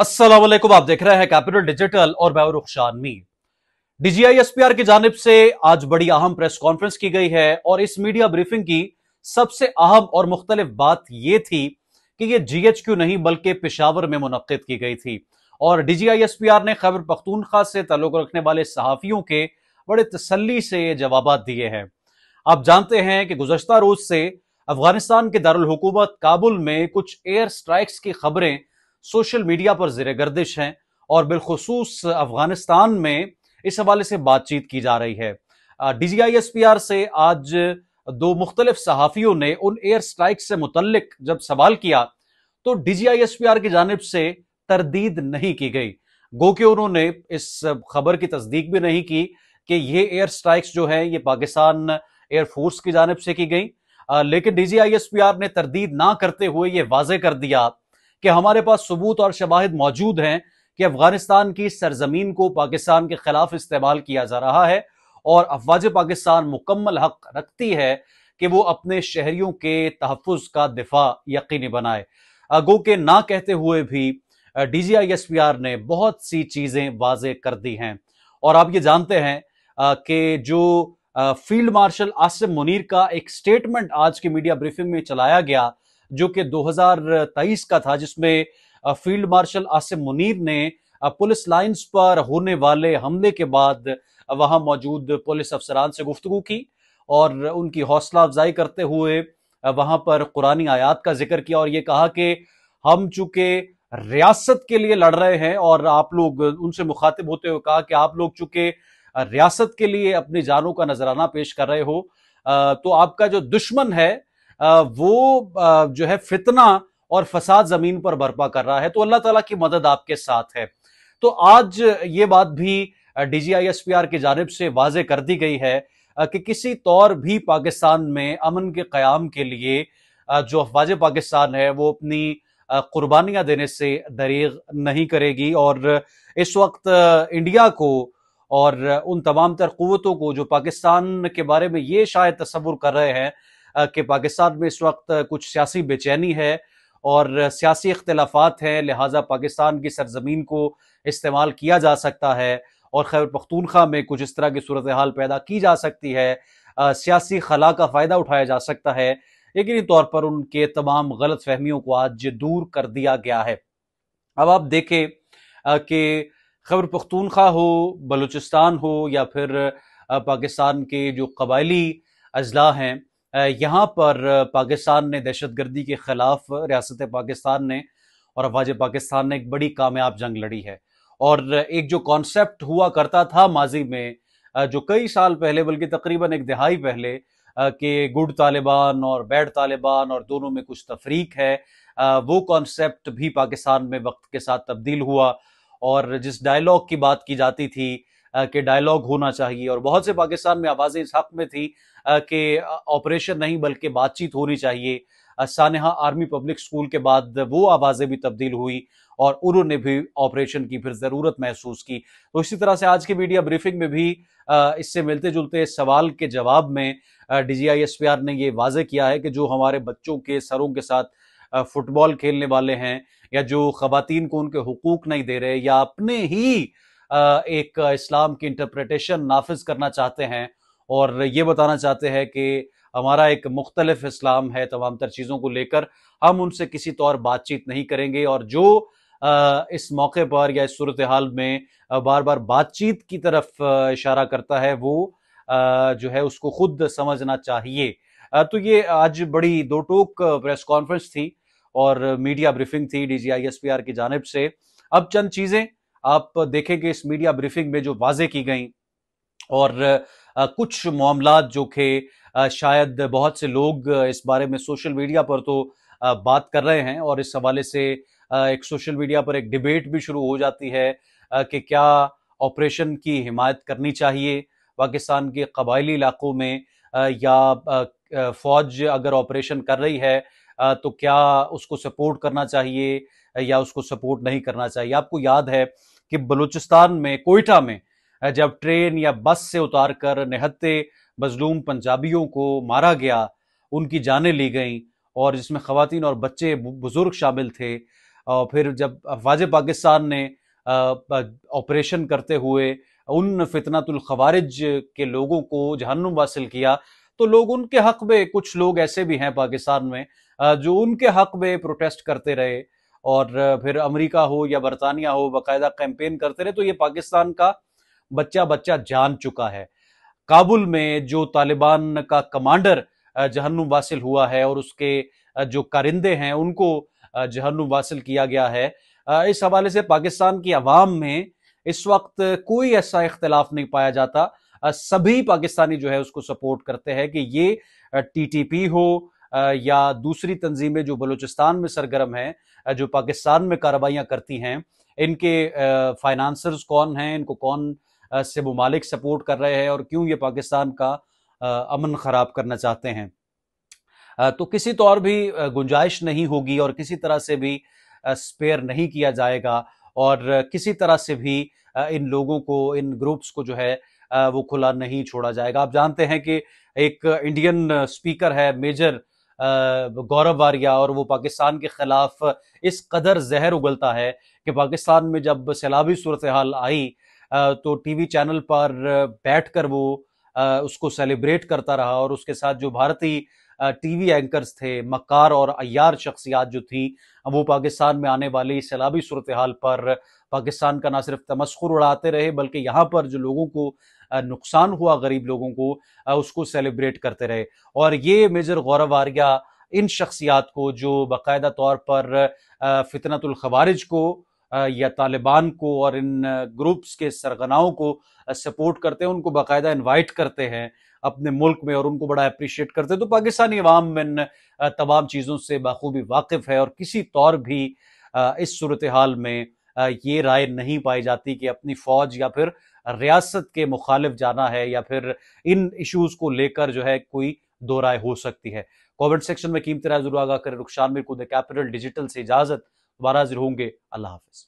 अस्सलाम वालेकुम। आप देख रहे हैं कैपिटल डिजिटल और मैं रुखशान मीर। डीजीआई एसपीआर की जानिब से आज बड़ी अहम प्रेस कॉन्फ्रेंस की गई है और इस मीडिया ब्रीफिंग की सबसे अहम और मुख्तलिफ बात यह थी कि यह जीएचक्यू नहीं बल्कि पेशावर में मुनक्किद की गई थी और डीजीआई एसपीआर ने खैबर पख्तूनख्वा से ताल्लुक रखने वाले सहाफियों के बड़े तसल्ली से जवाब दिए हैं। आप जानते हैं कि गुज़श्ता रोज से अफगानिस्तान के दारुल हुकूमत काबुल में कुछ एयर स्ट्राइक्स की खबरें सोशल मीडिया पर ज़ेर गर्दिश हैं और बिलखुसूस अफगानिस्तान में इस हवाले से बातचीत की जा रही है। डीजीआई एसपीआर से आज दो मुख्तलिफ सहाफ़ियों ने उन एयर स्ट्राइक से मुतल्लिक जब सवाल किया तो डीजीआई एसपीआर की जानिब से तरदीद नहीं की गई, गो कि उन्होंने इस खबर की तस्दीक भी नहीं की कि ये एयर स्ट्राइक्स जो है ये पाकिस्तान एयरफोर्स की जानिब से की गई। लेकिन डीजीआई एसपीआर ने तरदीद ना करते हुए ये वाजे कर दिया कि हमारे पास सबूत और शवाहिद मौजूद हैं कि अफगानिस्तान की सरजमीन को पाकिस्तान के खिलाफ इस्तेमाल किया जा रहा है और अफवाज पाकिस्तान मुकम्मल हक रखती है कि वो अपने शहरियों के तहफ़्फ़ुज़ का दिफा यकीनी बनाए। गो के ना कहते हुए भी डीजीआई एसपीआर ने बहुत सी चीजें वाजे कर दी हैं और आप ये जानते हैं कि जो फील्ड मार्शल आसिम मुनीर का एक स्टेटमेंट आज की मीडिया ब्रीफिंग में चलाया गया जो कि 2023 का था, जिसमें फील्ड मार्शल आसिम मुनीर ने पुलिस लाइंस पर होने वाले हमले के बाद वहां मौजूद पुलिस अफसरान से गुफ्तगू की और उनकी हौसला अफजाई करते हुए वहां पर कुरानी आयात का जिक्र किया और ये कहा कि हम चूंकि रियासत के लिए लड़ रहे हैं और आप लोग उनसे मुखातिब होते हुए कहा कि आप लोग चूंकि रियासत के लिए अपनी जानों का नजराना पेश कर रहे हो तो आपका जो दुश्मन है वो जो है फितना और फसाद जमीन पर बर्पा कर रहा है, तो अल्लाह ताला की मदद आपके साथ है। तो आज ये बात भी डीजीआई एसपीआर की जानिब से वाजे कर दी गई है कि किसी तौर भी पाकिस्तान में अमन के क़याम के लिए जो अफवाज पाकिस्तान है वो अपनी कुर्बानियां देने से दरेग नहीं करेगी और इस वक्त इंडिया को और उन तमाम तर क़ुव्वतों को जो पाकिस्तान के बारे में ये शायद तसव्वुर कर रहे हैं कि पाकिस्तान में इस वक्त कुछ सियासी बेचैनी है और सियासी इख्तिलाफात हैं, लिहाजा पाकिस्तान की सरजमीन को इस्तेमाल किया जा सकता है और खैबर पख्तूनख्वा में कुछ इस तरह की सूरत हाल पैदा की जा सकती है, सियासी खला का फ़ायदा उठाया जा सकता है। यकीनी तौर पर उनके तमाम गलत फहमियों को आज दूर कर दिया गया है। अब आप देखें कि खैबर पख्तूनख्वा हो, बलूचिस्तान हो या फिर पाकिस्तान के जो कबायली अजला हैं, यहाँ पर पाकिस्तान ने दहशतगर्दी के खिलाफ रियासत पाकिस्तान ने और अफवाज पाकिस्तान ने एक बड़ी कामयाब जंग लड़ी है और एक जो कॉन्सेप्ट हुआ करता था माजी में जो कई साल पहले बल्कि तकरीबन एक दहाई पहले कि गुड तालिबान और बैड तालिबान और दोनों में कुछ तफरीक है, वो कॉन्सेप्ट भी पाकिस्तान में वक्त के साथ तब्दील हुआ और जिस डायलॉग की बात की जाती थी कि डायलॉग होना चाहिए और बहुत से पाकिस्तान में आवाज़ें इस हक में थी कि ऑपरेशन नहीं बल्कि बातचीत होनी चाहिए। सानेहा आर्मी पब्लिक स्कूल के बाद वो आवाज़ें भी तब्दील हुई और उन्होंने भी ऑपरेशन की फिर ज़रूरत महसूस की। तो इसी तरह से आज की मीडिया ब्रीफिंग में भी इससे मिलते जुलते सवाल के जवाब में डीजीआई एसपीआर ने ये वाजे किया है कि जो हमारे बच्चों के सरों के साथ फुटबॉल खेलने वाले हैं या जो ख़वातीन को उनके हुकूक नहीं दे रहे या अपने ही एक इस्लाम की इंटरप्रिटेशन नाफिज करना चाहते हैं और ये बताना चाहते हैं कि हमारा एक मुख्तलिफ इस्लाम है तमाम तर चीज़ों को लेकर, हम उनसे किसी तौर बातचीत नहीं करेंगे और जो इस मौके पर या इस सूरत हाल में बार बार बातचीत की तरफ इशारा करता है वो जो है उसको खुद समझना चाहिए। तो ये आज बड़ी दो टोक प्रेस कॉन्फ्रेंस थी और मीडिया ब्रीफिंग थी डीजीआई एसपीआर की जानिब से। अब चंद चीज़ें आप देखेंगे इस मीडिया ब्रीफिंग में जो वाजे की गई और कुछ मामलात जो कि शायद बहुत से लोग इस बारे में सोशल मीडिया पर तो बात कर रहे हैं और इस हवाले से एक सोशल मीडिया पर एक डिबेट भी शुरू हो जाती है कि क्या ऑपरेशन की हिमायत करनी चाहिए पाकिस्तान के कबायली इलाकों में या फौज अगर ऑपरेशन कर रही है तो क्या उसको सपोर्ट करना चाहिए या उसको सपोर्ट नहीं करना चाहिए। आपको याद है कि बलूचिस्तान में कोयटा में जब ट्रेन या बस से उतारकर निहत्ते मजलूम पंजाबियों को मारा गया, उनकी जानें ली गईं और जिसमें खवातीन और बच्चे बुजुर्ग शामिल थे, और फिर जब अफवाज पाकिस्तान ने ऑपरेशन करते हुए उन फितनतुल खवारिज के लोगों को जहन्नुम वासिल किया, तो लोग उनके हक में, कुछ लोग ऐसे भी हैं पाकिस्तान में जो उनके हक में प्रोटेस्ट करते रहे, और फिर अमेरिका हो या बरतानिया हो बाकायदा कैंपेन करते रहे। तो ये पाकिस्तान का बच्चा बच्चा जान चुका है। काबुल में जो तालिबान का कमांडर जहन्नुम वासिल हुआ है और उसके जो कारिंदे हैं उनको जहन्नुम वासिल किया गया है, इस हवाले से पाकिस्तान की आवाम में इस वक्त कोई ऐसा इख्तिलाफ नहीं पाया जाता। सभी पाकिस्तानी जो है उसको सपोर्ट करते हैं कि ये टीटीपी हो या दूसरी तंजीमें जो बलूचिस्तान में सरगर्म हैं, जो पाकिस्तान में कार्रवाइयां करती हैं, इनके फाइनेंसर्स कौन हैं, इनको कौन से मुमालिक सपोर्ट कर रहे हैं और क्यों ये पाकिस्तान का अमन खराब करना चाहते हैं। तो किसी तौर भी गुंजाइश नहीं होगी और किसी तरह से भी स्पेयर नहीं किया जाएगा, और किसी तरह से भी इन लोगों को, इन ग्रुप्स को जो है वो खुला नहीं छोड़ा जाएगा। आप जानते हैं कि एक इंडियन स्पीकर है मेजर गौरव वारिया, और वो पाकिस्तान के खिलाफ इस कदर जहर उगलता है कि पाकिस्तान में जब सैलाबी सूरत हाल आई तो टीवी चैनल पर बैठकर वो उसको सेलिब्रेट करता रहा, और उसके साथ जो भारतीय टीवी एंकर्स थे, मक्कार और अय्यार शख्सियात जो थी, वो पाकिस्तान में आने वाली सैलाबी सूरत हाल पर पाकिस्तान का ना सिर्फ तमस्खुर उड़ाते रहे बल्कि यहाँ पर जो लोगों को नुकसान हुआ, गरीब लोगों को, उसको सेलिब्रेट करते रहे। और ये मेजर गौरव वारिया इन शख्सियात को जो बाकायदा तौर पर फितनतुल खवारिज को या तालिबान को और इन ग्रुप्स के सरगनाओं को सपोर्ट करते हैं, उनको बाकायदा इनवाइट करते हैं अपने मुल्क में और उनको बड़ा अप्रिशिएट करते हैं। तो पाकिस्तानी अवाम इन तमाम चीज़ों से बाखूबी वाकिफ है, और किसी तौर भी इस सूरत हाल में ये राय नहीं पाई जाती कि अपनी फौज या फिर रियासत के मुखालिफ जाना है, या फिर इन इश्यूज को लेकर जो है कोई दो राय हो सकती है। कमेंट सेक्शन में कीमती राय जरूर आगाह करें। रुखसान मीर को द कैपिटल डिजिटल से इजाजत, दोबारा हाजिर होंगे। अल्लाह हाफिज।